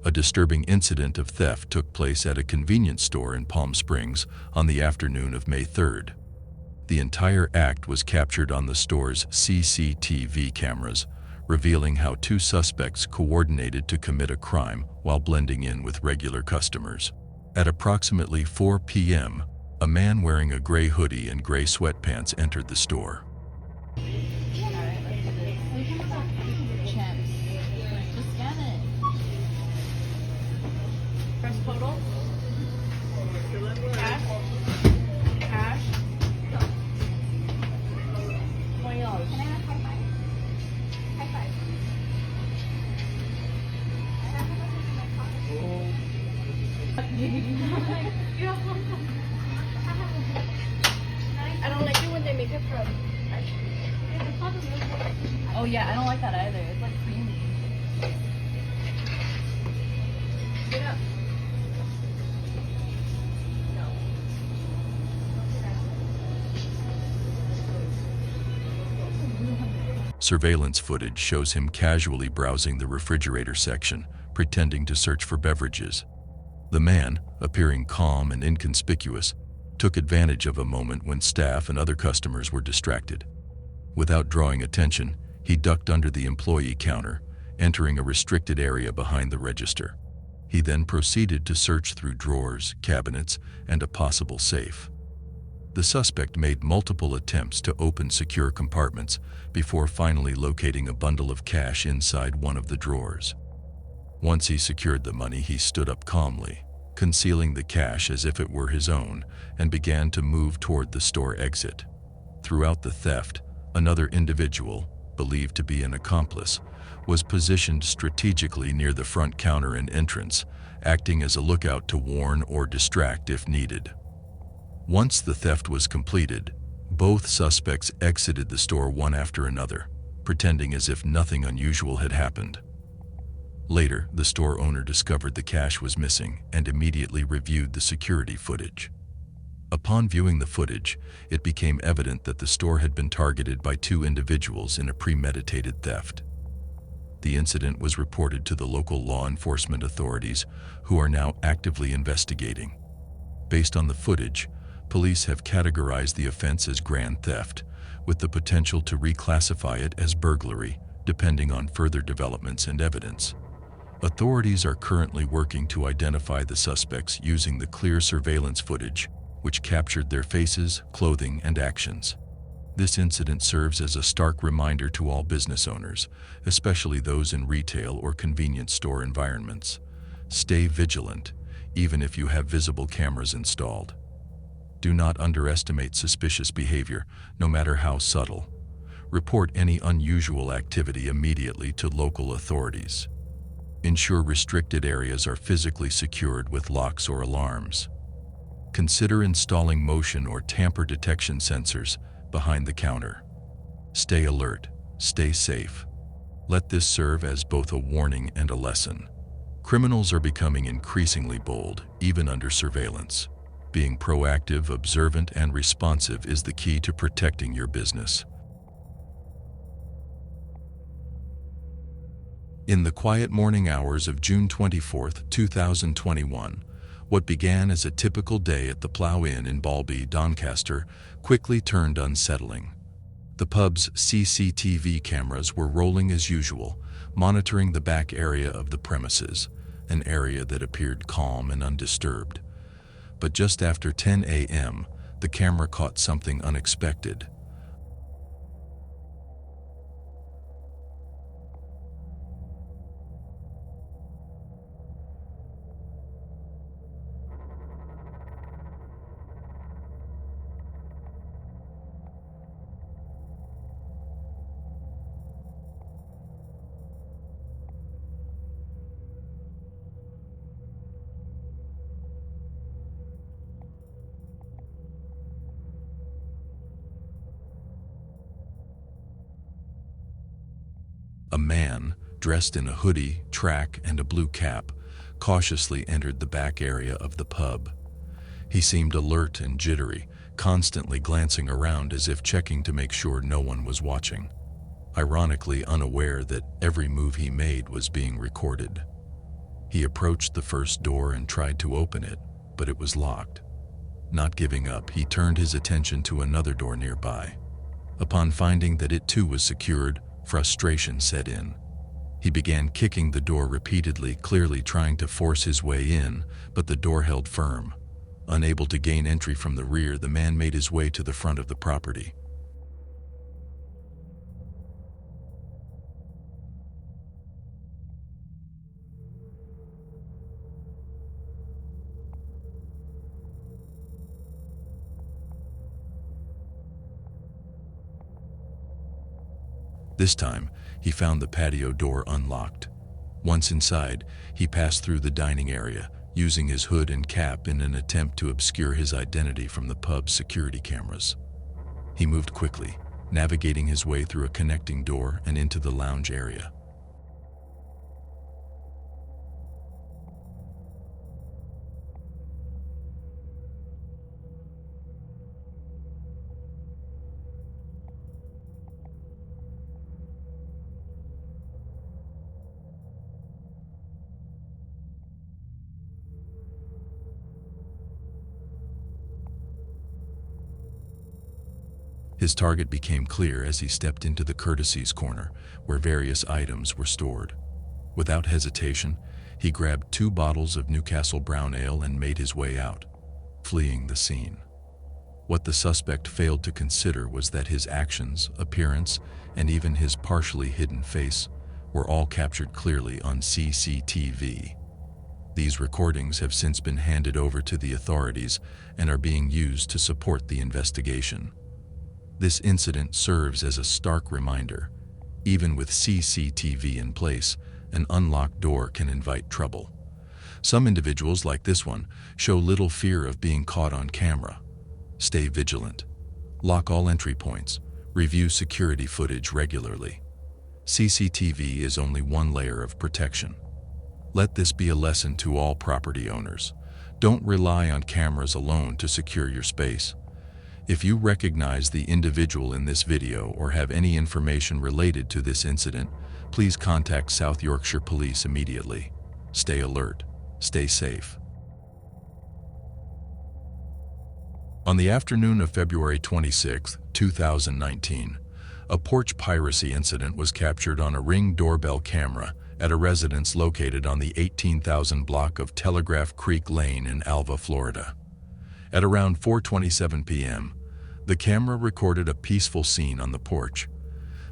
A disturbing incident of theft took place at a convenience store in Palm Springs on the afternoon of May 3rd. The entire act was captured on the store's CCTV cameras, revealing how two suspects coordinated to commit a crime while blending in with regular customers. At approximately 4 p.m., a man wearing a gray hoodie and gray sweatpants entered the store. Press total. Cash. Cash. $20. Can I have high five? High five. I don't like it when they make it from. Oh yeah, I don't like that either. It's like creamy. Get up. Surveillance footage shows him casually browsing the refrigerator section, pretending to search for beverages. The man, appearing calm and inconspicuous, took advantage of a moment when staff and other customers were distracted. Without drawing attention, he ducked under the employee counter, entering a restricted area behind the register. He then proceeded to search through drawers, cabinets, and a possible safe. The suspect made multiple attempts to open secure compartments before finally locating a bundle of cash inside one of the drawers. Once he secured the money, he stood up calmly, concealing the cash as if it were his own, and began to move toward the store exit. Throughout the theft, another individual, believed to be an accomplice, was positioned strategically near the front counter and entrance, acting as a lookout to warn or distract if needed. Once the theft was completed, both suspects exited the store one after another, pretending as if nothing unusual had happened. Later, the store owner discovered the cash was missing and immediately reviewed the security footage. Upon viewing the footage, it became evident that the store had been targeted by two individuals in a premeditated theft. The incident was reported to the local law enforcement authorities, who are now actively investigating. Based on the footage, police have categorized the offense as grand theft, with the potential to reclassify it as burglary, depending on further developments and evidence. Authorities are currently working to identify the suspects using the clear surveillance footage, which captured their faces, clothing, and actions. This incident serves as a stark reminder to all business owners, especially those in retail or convenience store environments. Stay vigilant, even if you have visible cameras installed. Do not underestimate suspicious behavior, no matter how subtle. Report any unusual activity immediately to local authorities. Ensure restricted areas are physically secured with locks or alarms. Consider installing motion or tamper detection sensors behind the counter. Stay alert, stay safe. Let this serve as both a warning and a lesson. Criminals are becoming increasingly bold, even under surveillance. Being proactive, observant, and responsive is the key to protecting your business. In the quiet morning hours of June 24, 2021, what began as a typical day at the Plough Inn in Balby, Doncaster, quickly turned unsettling. The pub's CCTV cameras were rolling as usual, monitoring the back area of the premises, an area that appeared calm and undisturbed. But just after 10 a.m., the camera caught something unexpected. A man, dressed in a hoodie, track, and a blue cap, cautiously entered the back area of the pub. He seemed alert and jittery, constantly glancing around as if checking to make sure no one was watching, ironically unaware that every move he made was being recorded. He approached the first door and tried to open it, but it was locked. Not giving up, he turned his attention to another door nearby. Upon finding that it too was secured, frustration set in. He began kicking the door repeatedly, clearly trying to force his way in, but the door held firm. Unable to gain entry from the rear, the man made his way to the front of the property. This time, he found the patio door unlocked. Once inside, he passed through the dining area, using his hood and cap in an attempt to obscure his identity from the pub's security cameras. He moved quickly, navigating his way through a connecting door and into the lounge area. His target became clear as he stepped into the courtesies corner, where various items were stored. Without hesitation, he grabbed 2 bottles of Newcastle Brown Ale and made his way out, fleeing the scene. What the suspect failed to consider was that his actions, appearance, and even his partially hidden face were all captured clearly on CCTV. These recordings have since been handed over to the authorities and are being used to support the investigation. This incident serves as a stark reminder. Even with CCTV in place, an unlocked door can invite trouble. Some individuals, like this one, show little fear of being caught on camera. Stay vigilant. Lock all entry points. Review security footage regularly. CCTV is only one layer of protection. Let this be a lesson to all property owners. Don't rely on cameras alone to secure your space. If you recognize the individual in this video or have any information related to this incident, please contact South Yorkshire Police immediately. Stay alert. Stay safe. On the afternoon of February 26, 2019, a porch piracy incident was captured on a Ring doorbell camera at a residence located on the 18,000 block of Telegraph Creek Lane in Alva, Florida. At around 4:27 p.m., the camera recorded a peaceful scene on the porch.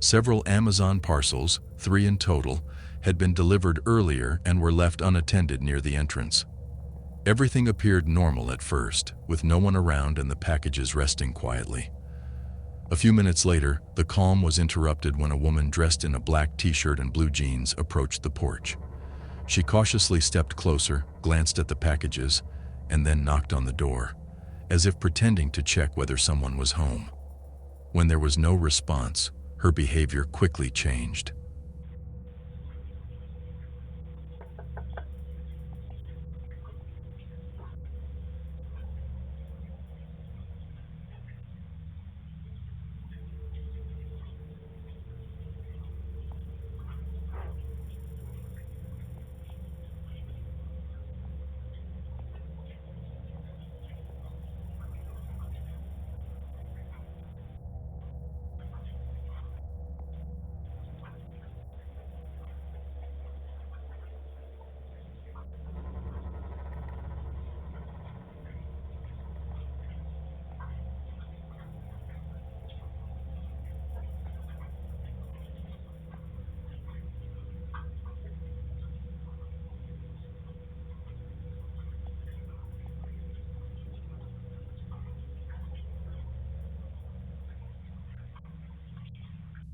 Several Amazon parcels, 3 in total, had been delivered earlier and were left unattended near the entrance. Everything appeared normal at first, with no one around and the packages resting quietly. A few minutes later, the calm was interrupted when a woman dressed in a black t-shirt and blue jeans approached the porch. She cautiously stepped closer, glanced at the packages, and then knocked on the door, as if pretending to check whether someone was home. When there was no response, her behavior quickly changed.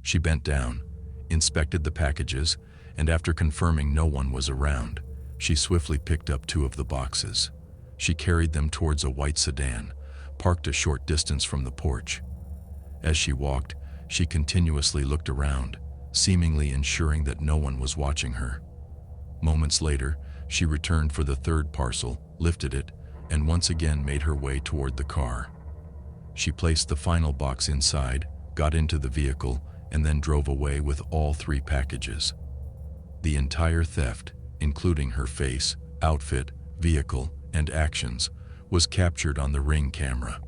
She bent down, inspected the packages, and after confirming no one was around, she swiftly picked up 2 of the boxes. She carried them towards a white sedan, parked a short distance from the porch. As she walked, she continuously looked around, seemingly ensuring that no one was watching her. Moments later, she returned for the 3rd parcel, lifted it, and once again made her way toward the car. She placed the final box inside, got into the vehicle, and then drove away with all 3 packages. The entire theft including her face, outfit, vehicle, and actions, was captured on the Ring camera.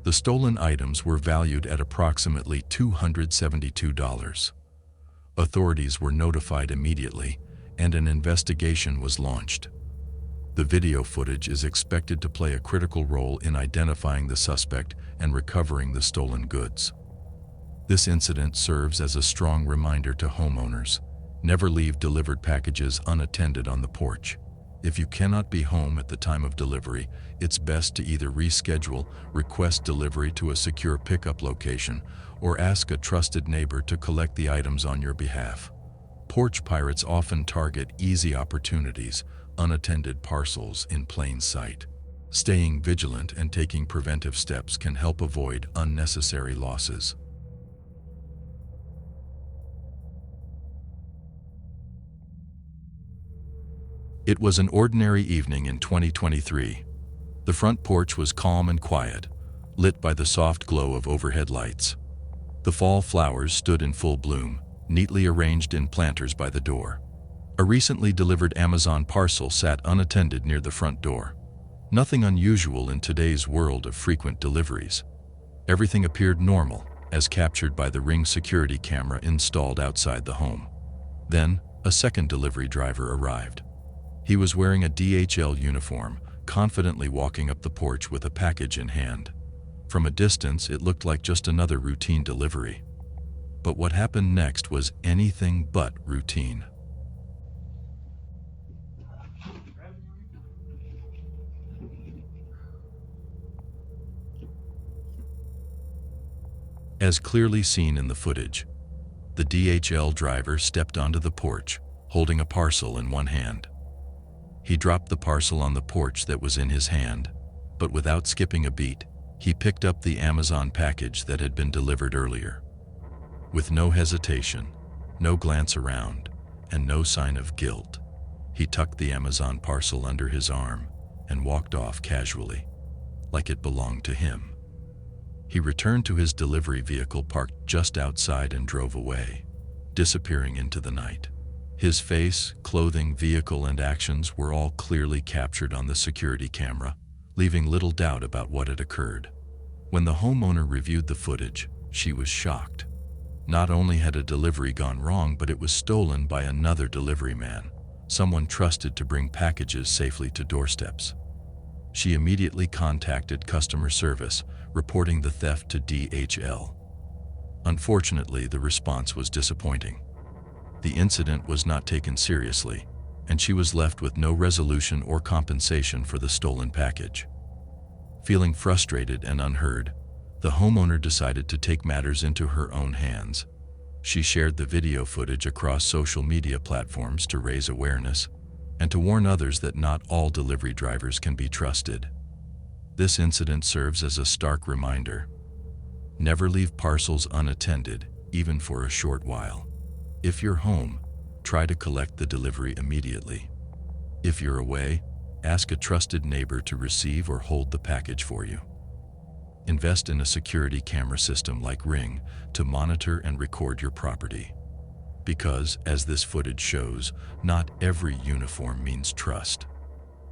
The stolen items were valued at approximately $272. Authorities were notified immediately, and an investigation was launched. The video footage is expected to play a critical role in identifying the suspect and recovering the stolen goods. This incident serves as a strong reminder to homeowners: never leave delivered packages unattended on the porch. If you cannot be home at the time of delivery, it's best to either reschedule, request delivery to a secure pickup location, or ask a trusted neighbor to collect the items on your behalf. Porch pirates often target easy opportunities, unattended parcels in plain sight. Staying vigilant and taking preventive steps can help avoid unnecessary losses. It was an ordinary evening in 2023. The front porch was calm and quiet, lit by the soft glow of overhead lights. The fall flowers stood in full bloom, neatly arranged in planters by the door. A recently delivered Amazon parcel sat unattended near the front door. Nothing unusual in today's world of frequent deliveries. Everything appeared normal, as captured by the Ring security camera installed outside the home. Then, a second delivery driver arrived. He was wearing a DHL uniform, confidently walking up the porch with a package in hand. From a distance, it looked like just another routine delivery. But what happened next was anything but routine. As clearly seen in the footage, the DHL driver stepped onto the porch, holding a parcel in one hand. He dropped the parcel on the porch that was in his hand, but without skipping a beat, he picked up the Amazon package that had been delivered earlier. With no hesitation, no glance around, and no sign of guilt, he tucked the Amazon parcel under his arm and walked off casually, like it belonged to him. He returned to his delivery vehicle parked just outside and drove away, disappearing into the night. His face, clothing, vehicle, and actions were all clearly captured on the security camera, leaving little doubt about what had occurred. When the homeowner reviewed the footage, she was shocked. Not only had a delivery gone wrong, but it was stolen by another delivery man, someone trusted to bring packages safely to doorsteps. She immediately contacted customer service, reporting the theft to DHL. Unfortunately, the response was disappointing. The incident was not taken seriously, and she was left with no resolution or compensation for the stolen package. Feeling frustrated and unheard, the homeowner decided to take matters into her own hands. She shared the video footage across social media platforms to raise awareness and to warn others that not all delivery drivers can be trusted. This incident serves as a stark reminder: never leave parcels unattended, even for a short while. If you're home, try to collect the delivery immediately. If you're away, ask a trusted neighbor to receive or hold the package for you. Invest in a security camera system like Ring to monitor and record your property. Because, as this footage shows, not every uniform means trust.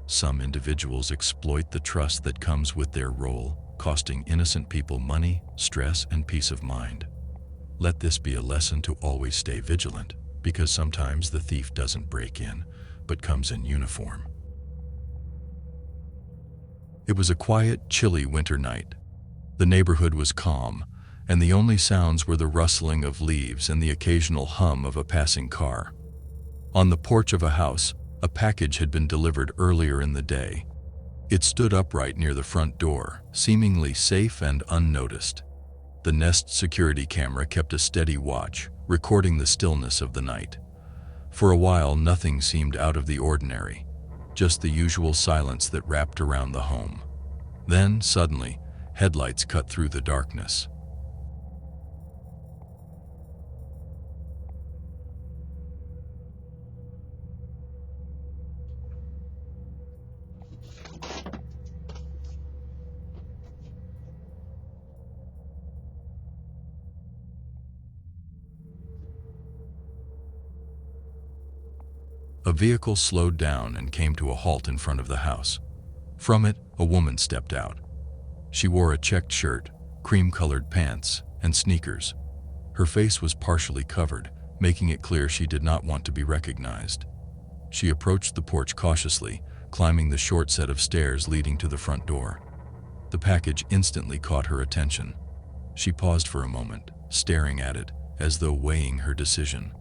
Some individuals exploit the trust that comes with their role, costing innocent people money, stress, and peace of mind. Let this be a lesson to always stay vigilant, because sometimes the thief doesn't break in, but comes in uniform. It was a quiet, chilly winter night. The neighborhood was calm, and the only sounds were the rustling of leaves and the occasional hum of a passing car. On the porch of a house, a package had been delivered earlier in the day. It stood upright near the front door, seemingly safe and unnoticed. The Nest security camera kept a steady watch, recording the stillness of the night. For a while, nothing seemed out of the ordinary, just the usual silence that wrapped around the home. Then, suddenly, headlights cut through the darkness. A vehicle slowed down and came to a halt in front of the house. From it, a woman stepped out. She wore a checked shirt, cream-colored pants, and sneakers. Her face was partially covered, making it clear she did not want to be recognized. She approached the porch cautiously, climbing the short set of stairs leading to the front door. The package instantly caught her attention. She paused for a moment, staring at it, as though weighing her decision.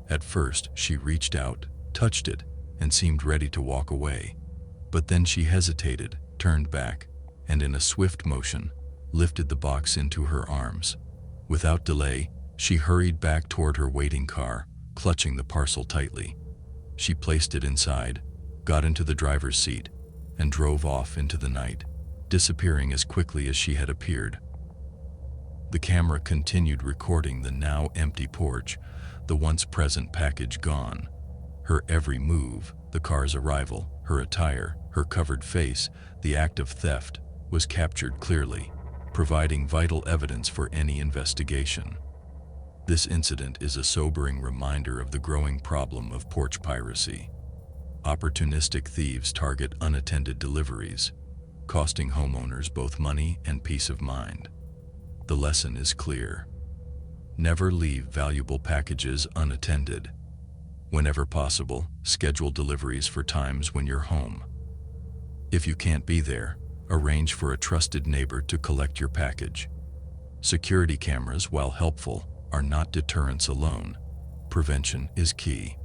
At first, she reached out, touched it, and seemed ready to walk away. But then she hesitated, turned back, and in a swift motion, lifted the box into her arms. Without delay, she hurried back toward her waiting car, clutching the parcel tightly. She placed it inside, got into the driver's seat, and drove off into the night, disappearing as quickly as she had appeared. The camera continued recording the now empty porch, the once present package gone. Her every move, the car's arrival, her attire, her covered face, the act of theft, was captured clearly, providing vital evidence for any investigation. This incident is a sobering reminder of the growing problem of porch piracy. Opportunistic thieves target unattended deliveries, costing homeowners both money and peace of mind. The lesson is clear. Never leave valuable packages unattended. Whenever possible, schedule deliveries for times when you're home. If you can't be there, arrange for a trusted neighbor to collect your package. Security cameras, while helpful, are not deterrence alone. Prevention is key.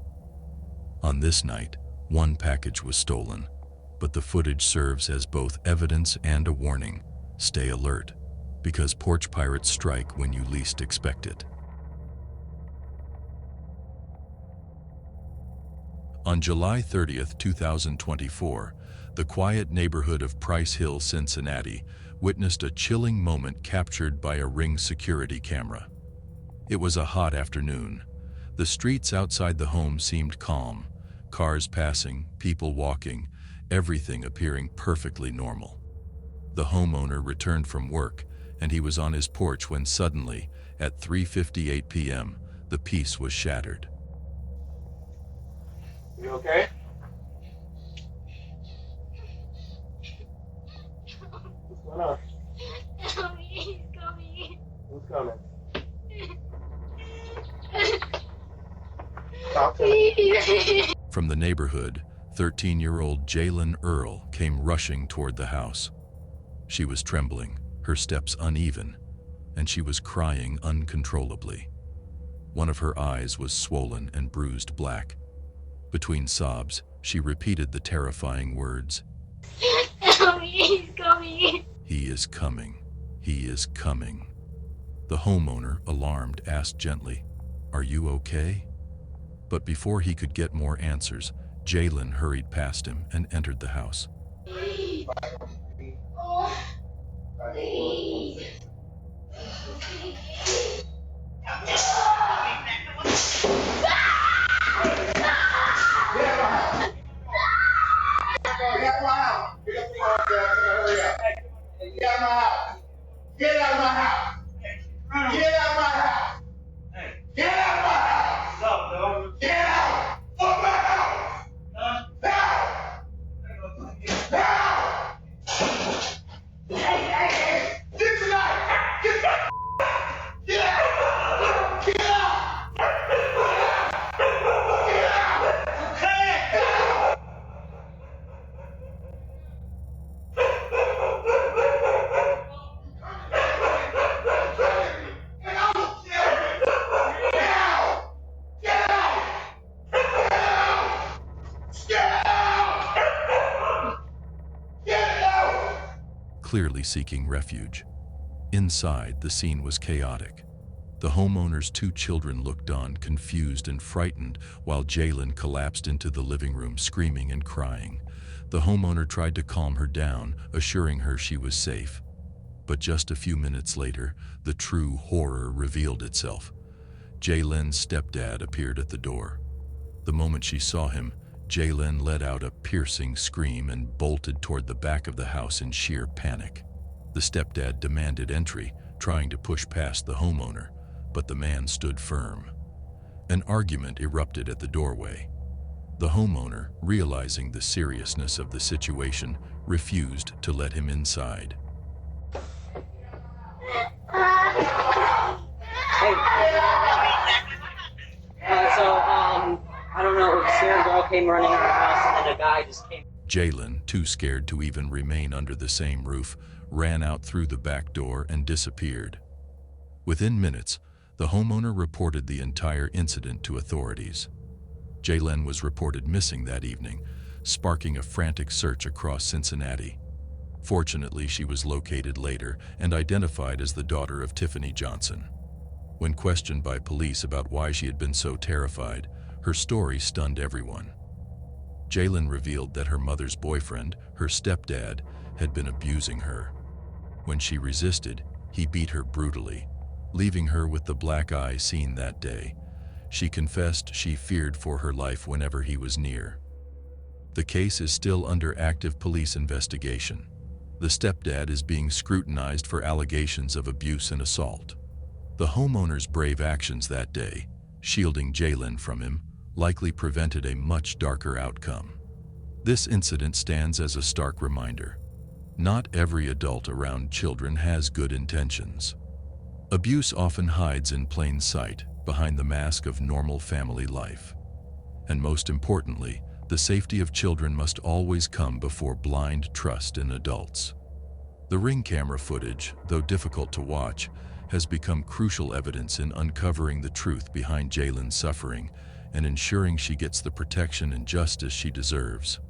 On this night, one package was stolen, but the footage serves as both evidence and a warning. Stay alert, because porch pirates strike when you least expect it. On July 30th, 2024, the quiet neighborhood of Price Hill, Cincinnati, witnessed a chilling moment captured by a Ring security camera. It was a hot afternoon. The streets outside the home seemed calm, cars passing, people walking, everything appearing perfectly normal. The homeowner returned from work, and he was on his porch when suddenly, at 3:58 p.m., the peace was shattered. You okay? What's going on? He's coming. Who's coming? Talk to me. From the neighborhood, 13-year-old Jalen Earl came rushing toward the house. She was trembling, her steps uneven, and she was crying uncontrollably. One of her eyes was swollen and bruised black. Between sobs, she repeated the terrifying words, He's coming. "He is coming. He is coming." The homeowner, alarmed, asked gently, "Are you okay?" But before he could get more answers, Jalen hurried past him and entered the house. Please. Get out of my house! Get out of my house! Get out of my house! What's up, dog? Get out of my house! Huh? Now! Now! Get tonight! Get the Get out! Get out! Get out! Hey! Clearly seeking refuge. Inside, the scene was chaotic. The homeowner's two children looked on, confused and frightened, while Jalen collapsed into the living room, screaming and crying. The homeowner tried to calm her down, assuring her she was safe. But just a few minutes later, the true horror revealed itself. Jalen's stepdad appeared at the door. The moment she saw him, Jalen let out a piercing scream and bolted toward the back of the house in sheer panic. The stepdad demanded entry, trying to push past the homeowner, but the man stood firm. An argument erupted at the doorway. The homeowner, realizing the seriousness of the situation, refused to let him inside. I don't know, a scared girl came running out of our house and then a guy just came. Jalen, too scared to even remain under the same roof, ran out through the back door and disappeared. Within minutes, the homeowner reported the entire incident to authorities. Jalen was reported missing that evening, sparking a frantic search across Cincinnati. Fortunately, she was located later and identified as the daughter of Tiffany Johnson. When questioned by police about why she had been so terrified, her story stunned everyone. Jalen revealed that her mother's boyfriend, her stepdad, had been abusing her. When she resisted, he beat her brutally, leaving her with the black eye seen that day. She confessed she feared for her life whenever he was near. The case is still under active police investigation. The stepdad is being scrutinized for allegations of abuse and assault. The homeowner's brave actions that day, shielding Jalen from him, likely prevented a much darker outcome. This incident stands as a stark reminder. Not every adult around children has good intentions. Abuse often hides in plain sight, behind the mask of normal family life. And most importantly, the safety of children must always come before blind trust in adults. The Ring camera footage, though difficult to watch, has become crucial evidence in uncovering the truth behind Jalen's suffering and ensuring she gets the protection and justice she deserves.